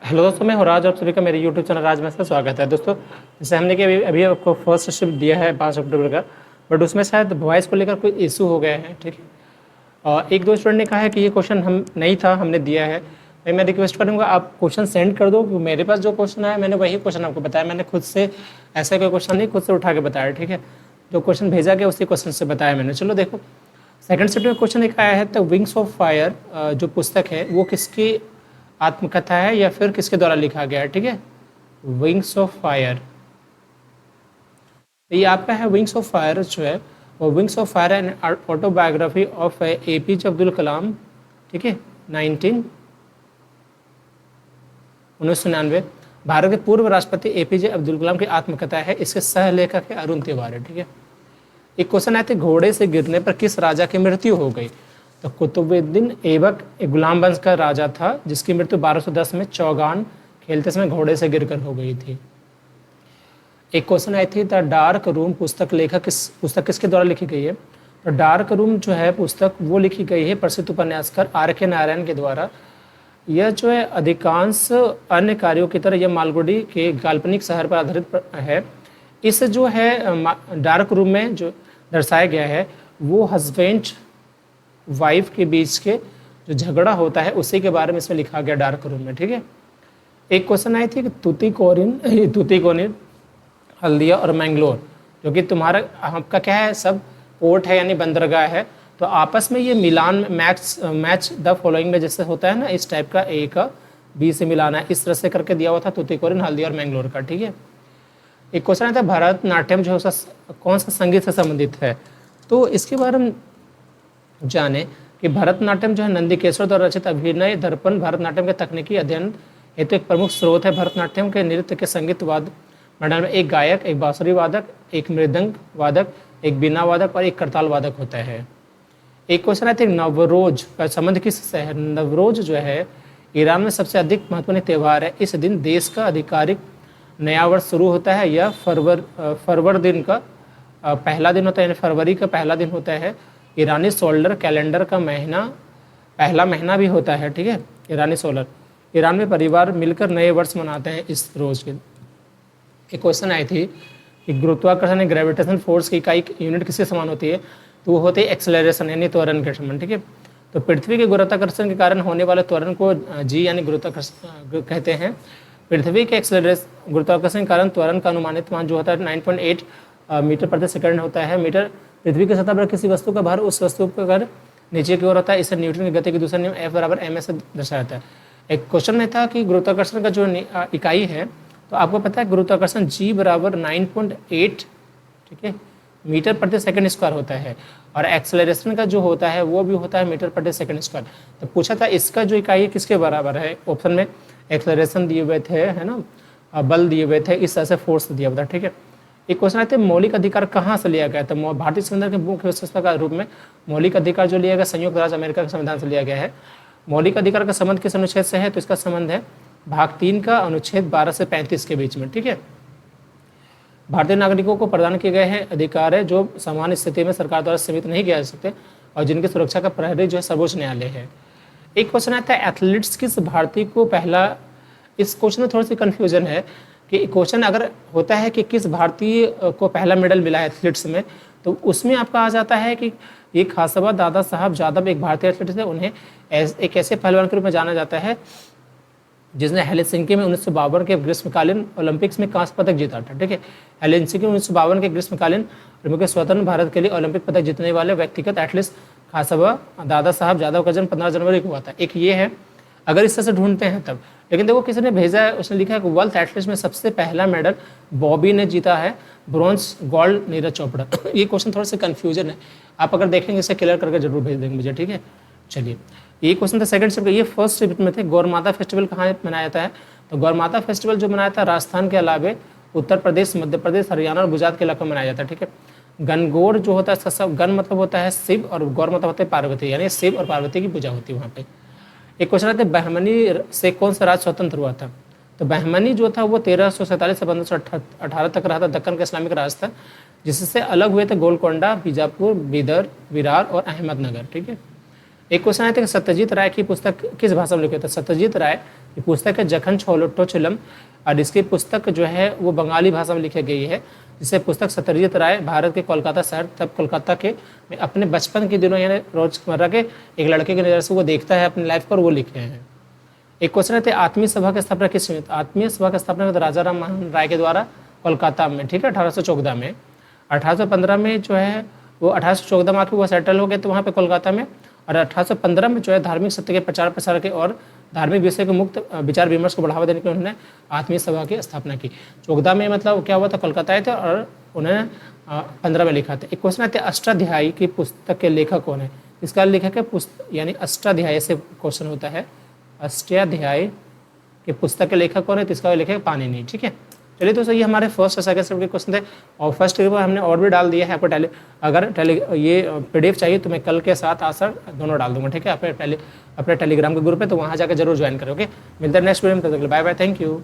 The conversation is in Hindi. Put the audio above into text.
हेलो दोस्तों, मैं हूँ राज। आप सभी का मेरे यूट्यूब चैनल राज में से स्वागत है। दोस्तों, जैसे हमने कि अभी आपको फर्स्ट शिफ्ट दिया है 5 अक्टूबर का, बट उसमें शायद वॉइस को लेकर कोई इशू हो गया है। ठीक है, और एक दो स्टूडेंट ने कहा है कि ये क्वेश्चन हम नहीं था, हमने दिया है। भाई मैं रिक्वेस्ट करूँगा आप क्वेश्चन सेंड कर दो, क्योंकि मेरे पास जो क्वेश्चन आया मैंने वही क्वेश्चन आपको बताया। मैंने खुद से ऐसा कोई क्वेश्चन नहीं खुद से उठा के बताया। ठीक है, जो क्वेश्चन भेजा गया उसी क्वेश्चन से बताया मैंने। चलो देखो, सेकंड शिफ्ट में क्वेश्चन एक आया है, द विंग्स ऑफ फायर जो पुस्तक है वो किसकी आत्मकथा है या फिर किसके द्वारा लिखा गया है। ठीक है, विंग्स ऑफ फायर, ये आपका है। विंग्स ऑफ फायर जो है वो wings of fire and autobiography of APJ Abdul Kalam. ठीक है, 1999 भारत के पूर्व राष्ट्रपति APJ अब्दुल कलाम की आत्मकथा है। इसके सह लेखक है अरुण तिवारी। ठीक है, एक क्वेश्चन आए थे, घोड़े से गिरने पर किस राजा की मृत्यु हो गई। तो कुतुबुद्दीन ऐबक एक गुलाम वंश का राजा था जिसकी मृत्यु 1210 में चौगान खेलते समय घोड़े से गिरकर हो गई थी। एक क्वेश्चन आई थी, द डार्क रूम पुस्तक किसके द्वारा लिखी गई है। तो डार्क रूम जो है पुस्तक वो लिखी गई है प्रसिद्ध उपन्यासकार RK नारायण के द्वारा। यह जो है अधिकांश अन्य कार्यों की तरह यह मालगुडी के काल्पनिक शहर पर आधारित है। इस जो है डार्क रूम में जो दर्शाया गया है वो हस्बैंड वाइफ के बीच के जो झगड़ा होता है उसी के बारे में इसमें लिखा गया डार्क रूम में। ठीक है, एक क्वेश्चन आई थी कि तुतीकोरिन हल्दिया और मैंगलोर जो कि तुम्हारा आपका क्या है, सब पोर्ट है यानी बंदरगाह है, तो आपस में ये मिलान मैच द फॉलोइंग में जैसे होता है ना, इस टाइप का A का B से मिलाना है, इस तरह से करके दिया हुआ था तुतीकोरिन हल्दिया और मैंगलोर का। ठीक है, एक क्वेश्चन आता है, भरतनाट्यम जो है कौन सा संगीत से संबंधित है। तो इसके बारे में जाने कि भरतनाट्यम जो है नंदीकेश्वर द्वारा रचित अभिनय दर्पण भरतनाट्यम के तकनीकी अध्ययन हेतु एक प्रमुख स्रोत है। भरतनाट्यम के नृत्य के संगीत वाद मंडल में एक गायक, एक बांसुरी वादक, एक मृदंग वादक, एक बीना वादक और एक करताल वादक होता है। एक क्वेश्चन आया था, नवरोज का संबंध किससे है। नवरोज जो है ईरान में सबसे अधिक महत्वपूर्ण त्यौहार है। इस दिन देश का आधिकारिक नया वर्ष शुरू होता है। यह फरवर दिन का पहला दिन होता है, यानी फरवरी का पहला दिन होता है। ईरानी सोलर कैलेंडर का पहला महीना भी होता है। ठीक है, ईरानी सोलर। ईरान में परिवार मिलकर नए वर्ष मनाते हैं इस रोज के। एक क्वेश्चन आई थी कि गुरुत्वाकर्षण ग्रेविटेशन फोर्स की इकाई यूनिट किसके समान होती है। तो वो होती है एक्सेलरेशन यानी त्वरण के समान। ठीक है, तो पृथ्वी के गुरुत्वाकर्षण के कारण होने वाले त्वरण को G यानी गुरुत्वाकर्षण कहते हैं। पृथ्वी के गुरुत्वाकर्षण के कारण त्वरण का अनुमानित मान जो होता है 9.8 मीटर प्रति सेकंड होता है। मीटर पृथ्वी की सतह पर किसी वस्तु का भार उस वस्तु का अगर नीचे की ओर होता है, इसे न्यूटन की गति के दूसरा नियम F बराबर ma से दर्शाया जाता है। एक क्वेश्चन में था कि गुरुत्वाकर्षण का जो इकाई है, तो आपको पता है गुरुत्वाकर्षण G बराबर 9.8 ठीक है मीटर प्रति सेकंड स्क्वायर होता है, और एक्सेलरेशन का जो होता है वो भी होता है मीटर प्रति सेकंड स्क्वायर। तो पूछा था इसका जो इकाई है किसके बराबर है। ऑप्शन में एक्सेलरेशन दिए हुए थे, है ना, बल दिए हुए थे, इस तरह से फोर्स दिया हुआ था। ठीक है, एक क्वेश्चन आते हैं, मौलिक अधिकार कहाँ से लिया गया। तो भारतीय संविधान के मुख्य व्यवस्था का रूप में मौलिक अधिकार जो लिया गया संयुक्त राज्य अमेरिका के संविधान से लिया गया है। मौलिक अधिकार का संबंध किस अनुच्छेद से है। तो इसका संबंध है भाग 3 का अनुच्छेद 12 से 35 के बीच में। ठीक है, भारतीय नागरिकों को प्रदान किए गए हैं अधिकार है जो सामान्य स्थिति में सरकार द्वारा सीमित नहीं किया जा सकते और जिनकी सुरक्षा का प्रहरी जो है सर्वोच्च न्यायालय है। एक क्वेश्चन आता है, एथलीट्स किस भारतीय को पहला। इस क्वेश्चन में थोड़ी सी कन्फ्यूजन है कि क्वेश्चन अगर होता है कि किस भारतीय को पहला मेडल मिला है एथलीट्स में, तो उसमें आपका आ जाता है कि ये खासबा दादा साहब जादव एक भारतीय एथलीट थे। उन्हें एक ऐसे पहलवान के रूप में जाना जाता है जिसने हेलसिंकी में 1952 के ग्रीष्मकालीन ओलंपिक्स में कांस्य पदक जीता था। ठीक है, हेलसिंकी में 1952 के ग्रीष्मकालीन ओलंपिक में स्वतंत्र भारत के लिए ओलंपिक पदक जीतने वाले व्यक्तिगत एथलीट खासबा दादा साहब जादव का जन्म 15 जनवरी को हुआ था। एक ये है, अगर इस तरह से ढूंढते हैं तब। लेकिन देखो किसी ने भेजा है, उसने लिखा है कि वर्ल्ड एथलीट्स में सबसे पहला मेडल बॉबी ने जीता है, ब्रॉन्ज गोल्ड नीरज चोपड़ा। ये क्वेश्चन थोड़ा सा कन्फ्यूजन है, आप अगर देखेंगे इसे क्लियर करके जरूर भेज देंगे मुझे। ठीक है, चलिए, ये क्वेश्चन था सेकंड शिफ्ट। ये फर्स्ट शिफ्ट में थे। गौरमाता फेस्टिवल कहाँ मनाया जाता है। तो गौरमाता फेस्टिवल जो मनाया था राजस्थान के अलावे उत्तर प्रदेश, मध्य प्रदेश, हरियाणा और गुजरात के इलाकों में मनाया जाता है। ठीक है, गणगौर जो होता है, गण मतलब होता है शिव और गौर मतलब होता है पार्वती, यानी शिव और पार्वती की पूजा होती है वहाँ पे। एक क्वेश्चन आता है, बहमनी से कौन सा राज्य स्वतंत्र हुआ था। तो बहमनी जो था वो 1347 से 1518 तक रहा था, दक्कन का इस्लामिक राज था, जिससे अलग हुए थे गोलकोंडा, बीजापुर, बीदर, विरार और अहमदनगर। ठीक है, एक क्वेश्चन आया था कि सत्यजीत राय की पुस्तक किस भाषा में लिखी? तो सत्यजीत राय की पुस्तक है जखन छोलोट्टोचिलम, और इसकी पुस्तक जो है वो बंगाली भाषा में लिखी गई है, जिसे पुस्तक सत्यजीत राय भारत के कोलकाता शहर, तब कोलकाता के में अपने बचपन के दिनों यानी रोजमर्रा के एक लड़के की नज़र से वो देखता है अपनी लाइफ पर, वो लिखे हैं। एक क्वेश्चन है आत्मीय सभा की स्थापना किस में? आत्मीय सभा की स्थापना राजा राम मोहन राय के द्वारा कोलकाता में, ठीक है, 1814 में। 1815 में जो है वो 1814 में आके वो सेटल हो गए तो वहाँ पे कोलकाता में, और 1815 में जो है धार्मिक सत्य के प्रचार प्रसार के और धार्मिक विषय के मुक्त विचार विमर्श को बढ़ावा देने के लिए उन्होंने आत्मीय सभा की स्थापना की। 14 में मतलब क्या हुआ था, कोलकाता आए थे और उन्होंने 15 में लिखा था। एक क्वेश्चन आते अष्टाध्यायी की पुस्तक के लेखक कौन है? इसका लेखक है यानी अष्टाध्यायी से क्वेश्चन होता है, अष्टाध्यायी की पुस्तक के लेखक कौन है? तो इसका लेखक पाणिनि, ठीक है। चलिए दोस्तों, ये हमारे फर्स्ट और सेकंड सेट के क्वेश्चन थे, और फर्स्ट पेपर हमने और भी डाल दिया है आपको अगर ये पीडीएफ चाहिए तो मैं कल के साथ आंसर दोनों डाल दूंगा, ठीक है, अपने टेलीग्राम के ग्रुप पे, तो वहाँ जाकर जरूर ज्वाइन करें। ओके, मिलते हैं नेक्स्ट वीडियो में, तब तक बाय बाय, थैंक यू।